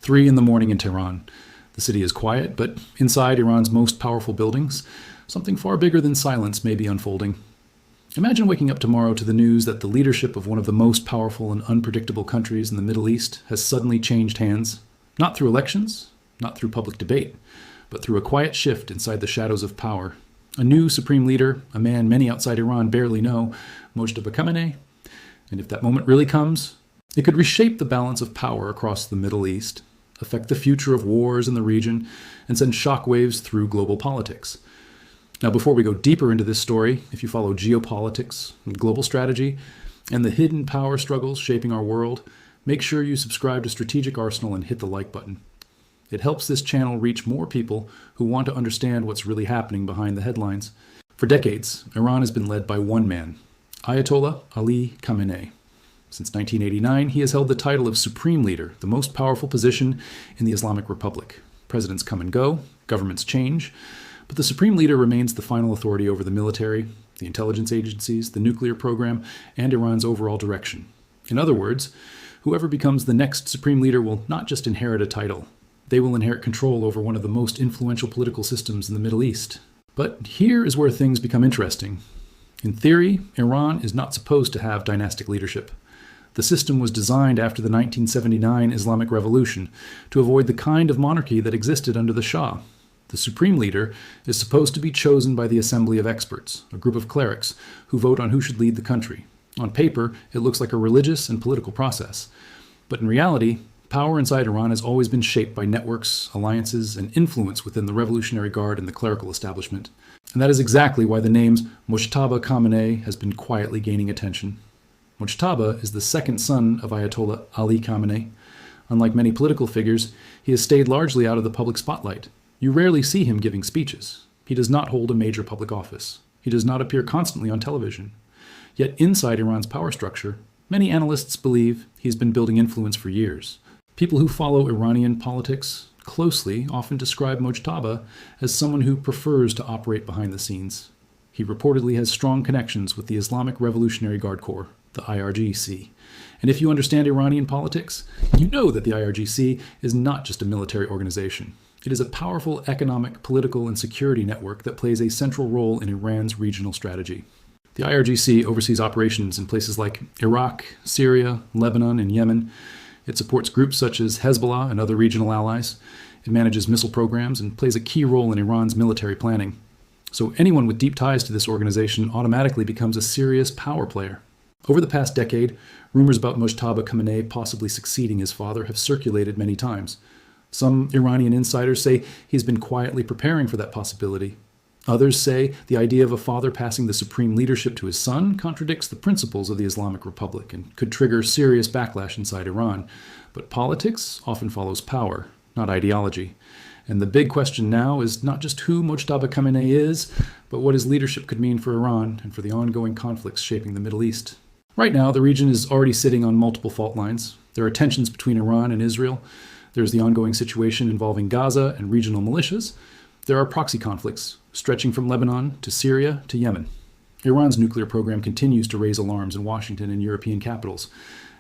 3 in the morning in Tehran. The city is quiet, but inside Iran's most powerful buildings, something far bigger than silence may be unfolding. Imagine waking up tomorrow to the news that the leadership of one of the most powerful and unpredictable countries in the Middle East has suddenly changed hands, not through elections, not through public debate, but through a quiet shift inside the shadows of power. A new supreme leader, a man many outside Iran barely know, Mojtaba Khamenei. And if that moment really comes, it could reshape the balance of power across the Middle East, affect the future of wars in the region, and send shockwaves through global politics. Now, before we go deeper into this story, if you follow geopolitics, global strategy, and the hidden power struggles shaping our world, make sure you subscribe to Strategic Arsenal and hit the like button. It helps this channel reach more people who want to understand what's really happening behind the headlines. For decades, Iran has been led by one man, Ayatollah Ali Khamenei. Since 1989, he has held the title of Supreme Leader, the most powerful position in the Islamic Republic. Presidents come and go, governments change, but the Supreme Leader remains the final authority over the military, the intelligence agencies, the nuclear program, and Iran's overall direction. In other words, whoever becomes the next Supreme Leader will not just inherit a title. They will inherit control over one of the most influential political systems in the Middle East. But here is where things become interesting. In theory, Iran is not supposed to have dynastic leadership. The system was designed after the 1979 Islamic Revolution to avoid the kind of monarchy that existed under the Shah. The supreme leader is supposed to be chosen by the assembly of experts, a group of clerics, who vote on who should lead the country. On paper, it looks like a religious and political process. But in reality, power inside Iran has always been shaped by networks, alliances, and influence within the Revolutionary Guard and the clerical establishment. And that is exactly why the name Mojtaba Khamenei has been quietly gaining attention. Mojtaba is the second son of Ayatollah Ali Khamenei. Unlike many political figures, he has stayed largely out of the public spotlight. You rarely see him giving speeches. He does not hold a major public office. He does not appear constantly on television. Yet inside Iran's power structure, many analysts believe he has been building influence for years. People who follow Iranian politics closely often describe Mojtaba as someone who prefers to operate behind the scenes. He reportedly has strong connections with the Islamic Revolutionary Guard Corps, the IRGC. And if you understand Iranian politics, you know that the IRGC is not just a military organization. It is a powerful economic, political, and security network that plays a central role in Iran's regional strategy. The IRGC oversees operations in places like Iraq, Syria, Lebanon, and Yemen. It supports groups such as Hezbollah and other regional allies. It manages missile programs and plays a key role in Iran's military planning. So anyone with deep ties to this organization automatically becomes a serious power player. Over the past decade, rumors about Mojtaba Khamenei possibly succeeding his father have circulated many times. Some Iranian insiders say he's been quietly preparing for that possibility. Others say the idea of a father passing the supreme leadership to his son contradicts the principles of the Islamic Republic and could trigger serious backlash inside Iran. But politics often follows power, not ideology. And the big question now is not just who Mojtaba Khamenei is, but what his leadership could mean for Iran and for the ongoing conflicts shaping the Middle East. Right now, the region is already sitting on multiple fault lines. There are tensions between Iran and Israel. There's the ongoing situation involving Gaza and regional militias. There are proxy conflicts, stretching from Lebanon to Syria to Yemen. Iran's nuclear program continues to raise alarms in Washington and European capitals,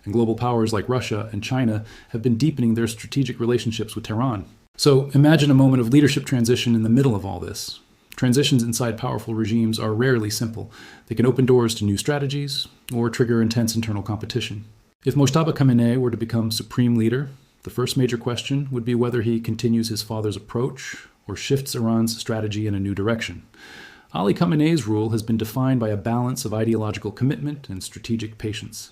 and global powers like Russia and China have been deepening their strategic relationships with Tehran. So imagine a moment of leadership transition in the middle of all this. Transitions inside powerful regimes are rarely simple. They can open doors to new strategies or trigger intense internal competition. If Mojtaba Khamenei were to become supreme leader, the first major question would be whether he continues his father's approach or shifts Iran's strategy in a new direction. Ali Khamenei's rule has been defined by a balance of ideological commitment and strategic patience.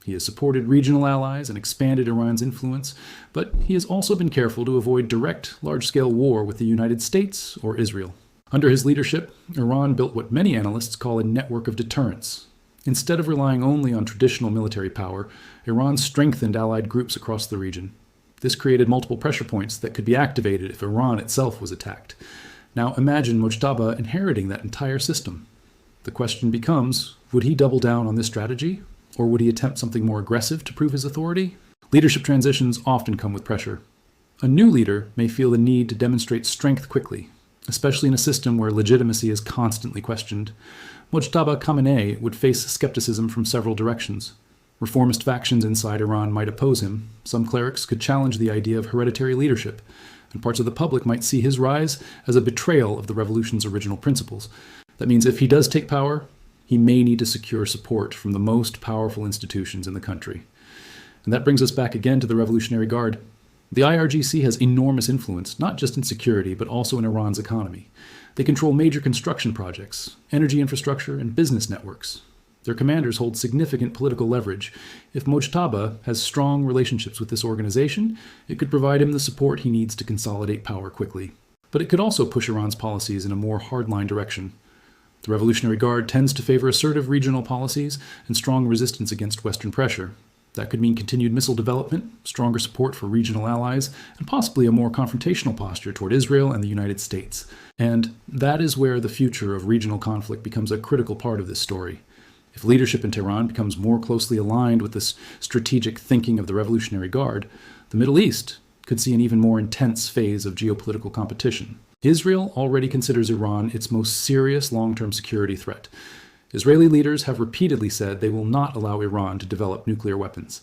He has supported regional allies and expanded Iran's influence, but he has also been careful to avoid direct, large-scale war with the United States or Israel. Under his leadership, Iran built what many analysts call a network of deterrence. Instead of relying only on traditional military power, Iran strengthened allied groups across the region. This created multiple pressure points that could be activated if Iran itself was attacked. Now imagine Mojtaba inheriting that entire system. The question becomes, would he double down on this strategy? Or would he attempt something more aggressive to prove his authority? Leadership transitions often come with pressure. A new leader may feel the need to demonstrate strength quickly, especially in a system where legitimacy is constantly questioned. Mojtaba Khamenei would face skepticism from several directions. Reformist factions inside Iran might oppose him. Some clerics could challenge the idea of hereditary leadership, and parts of the public might see his rise as a betrayal of the revolution's original principles. That means if he does take power, he may need to secure support from the most powerful institutions in the country. And that brings us back again to the Revolutionary Guard. The IRGC has enormous influence, not just in security, but also in Iran's economy. They control major construction projects, energy infrastructure, and business networks. Their commanders hold significant political leverage. If Mojtaba has strong relationships with this organization, it could provide him the support he needs to consolidate power quickly. But it could also push Iran's policies in a more hardline direction. The Revolutionary Guard tends to favor assertive regional policies and strong resistance against Western pressure. That could mean continued missile development, stronger support for regional allies, and possibly a more confrontational posture toward Israel and the United States. And that is where the future of regional conflict becomes a critical part of this story. If leadership in Tehran becomes more closely aligned with this strategic thinking of the Revolutionary Guard, the Middle East could see an even more intense phase of geopolitical competition. Israel already considers Iran its most serious long-term security threat. Israeli leaders have repeatedly said they will not allow Iran to develop nuclear weapons.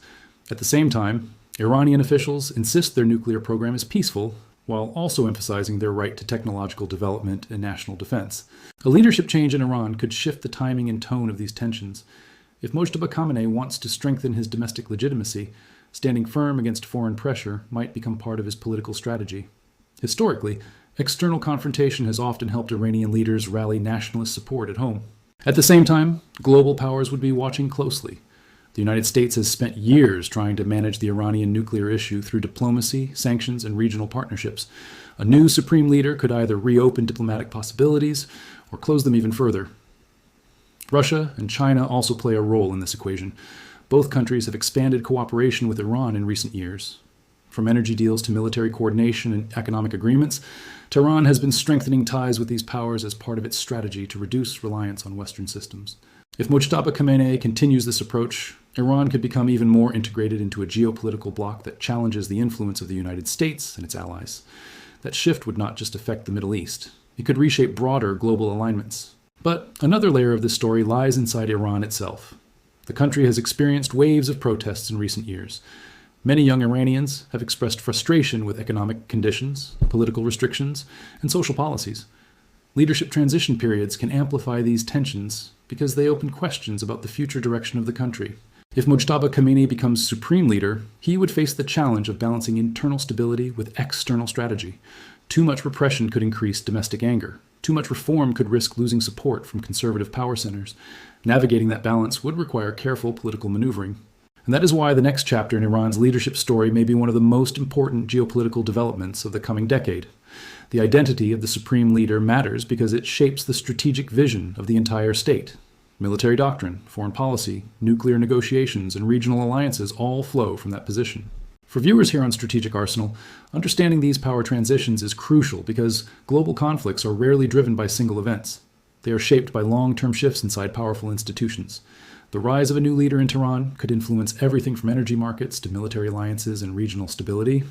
At the same time, Iranian officials insist their nuclear program is peaceful, while also emphasizing their right to technological development and national defense. A leadership change in Iran could shift the timing and tone of these tensions. If Mojtaba Khamenei wants to strengthen his domestic legitimacy, standing firm against foreign pressure might become part of his political strategy. Historically, external confrontation has often helped Iranian leaders rally nationalist support at home. At the same time, global powers would be watching closely. The United States has spent years trying to manage the Iranian nuclear issue through diplomacy, sanctions, and regional partnerships. A new supreme leader could either reopen diplomatic possibilities or close them even further. Russia and China also play a role in this equation. Both countries have expanded cooperation with Iran in recent years. From energy deals to military coordination and economic agreements, Tehran has been strengthening ties with these powers as part of its strategy to reduce reliance on Western systems. If Mojtaba Khamenei continues this approach, Iran could become even more integrated into a geopolitical bloc that challenges the influence of the United States and its allies. That shift would not just affect the Middle East. It could reshape broader global alignments. But another layer of this story lies inside Iran itself. The country has experienced waves of protests in recent years. Many young Iranians have expressed frustration with economic conditions, political restrictions, and social policies. Leadership transition periods can amplify these tensions because they open questions about the future direction of the country. If Mojtaba Khamenei becomes supreme leader, he would face the challenge of balancing internal stability with external strategy. Too much repression could increase domestic anger. Too much reform could risk losing support from conservative power centers. Navigating that balance would require careful political maneuvering. And that is why the next chapter in Iran's leadership story may be one of the most important geopolitical developments of the coming decade. The identity of the supreme leader matters because it shapes the strategic vision of the entire state. Military doctrine, foreign policy, nuclear negotiations, and regional alliances all flow from that position. For viewers here on Strategic Arsenal, understanding these power transitions is crucial because global conflicts are rarely driven by single events. They are shaped by long-term shifts inside powerful institutions. The rise of a new leader in Tehran could influence everything from energy markets to military alliances and regional stability.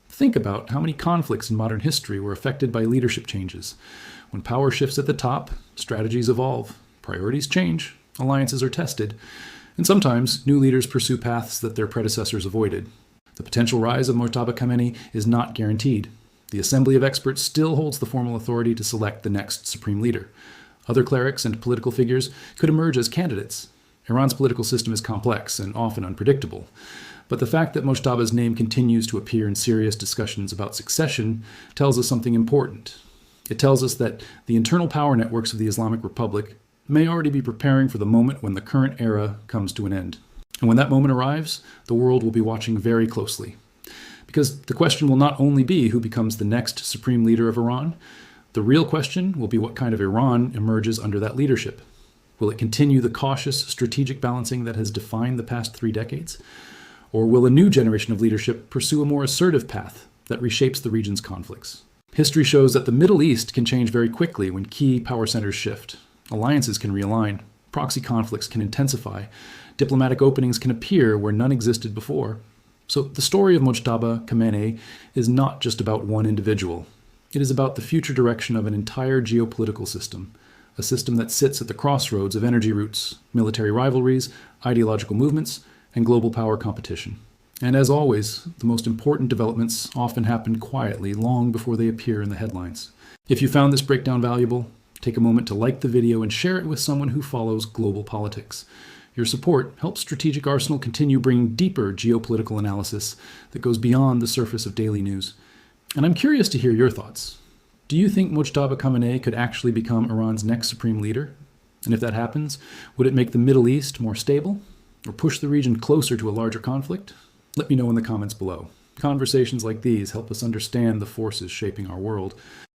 Think about how many conflicts in modern history were affected by leadership changes. When power shifts at the top, strategies evolve, priorities change, alliances are tested, and sometimes new leaders pursue paths that their predecessors avoided. The potential rise of Mojtaba Khamenei is not guaranteed. The Assembly of Experts still holds the formal authority to select the next supreme leader. Other clerics and political figures could emerge as candidates. Iran's political system is complex and often unpredictable. But the fact that Mojtaba's name continues to appear in serious discussions about succession tells us something important. It tells us that the internal power networks of the Islamic Republic may already be preparing for the moment when the current era comes to an end. And when that moment arrives, the world will be watching very closely. Because the question will not only be who becomes the next supreme leader of Iran, the real question will be what kind of Iran emerges under that leadership. Will it continue the cautious, strategic balancing that has defined the past 3 decades? Or will a new generation of leadership pursue a more assertive path that reshapes the region's conflicts? History shows that the Middle East can change very quickly when key power centers shift. Alliances can realign, proxy conflicts can intensify, diplomatic openings can appear where none existed before. So the story of Mojtaba Khamenei is not just about one individual. It is about the future direction of an entire geopolitical system, a system that sits at the crossroads of energy routes, military rivalries, ideological movements, and global power competition. And as always, the most important developments often happen quietly long before they appear in the headlines. If you found this breakdown valuable, take a moment to like the video and share it with someone who follows global politics. Your support helps Strategic Arsenal continue bringing deeper geopolitical analysis that goes beyond the surface of daily news. And I'm curious to hear your thoughts. Do you think Mojtaba Khamenei could actually become Iran's next supreme leader? And if that happens, would it make the Middle East more stable? Or push the region closer to a larger conflict? Let me know in the comments below. Conversations like these help us understand the forces shaping our world.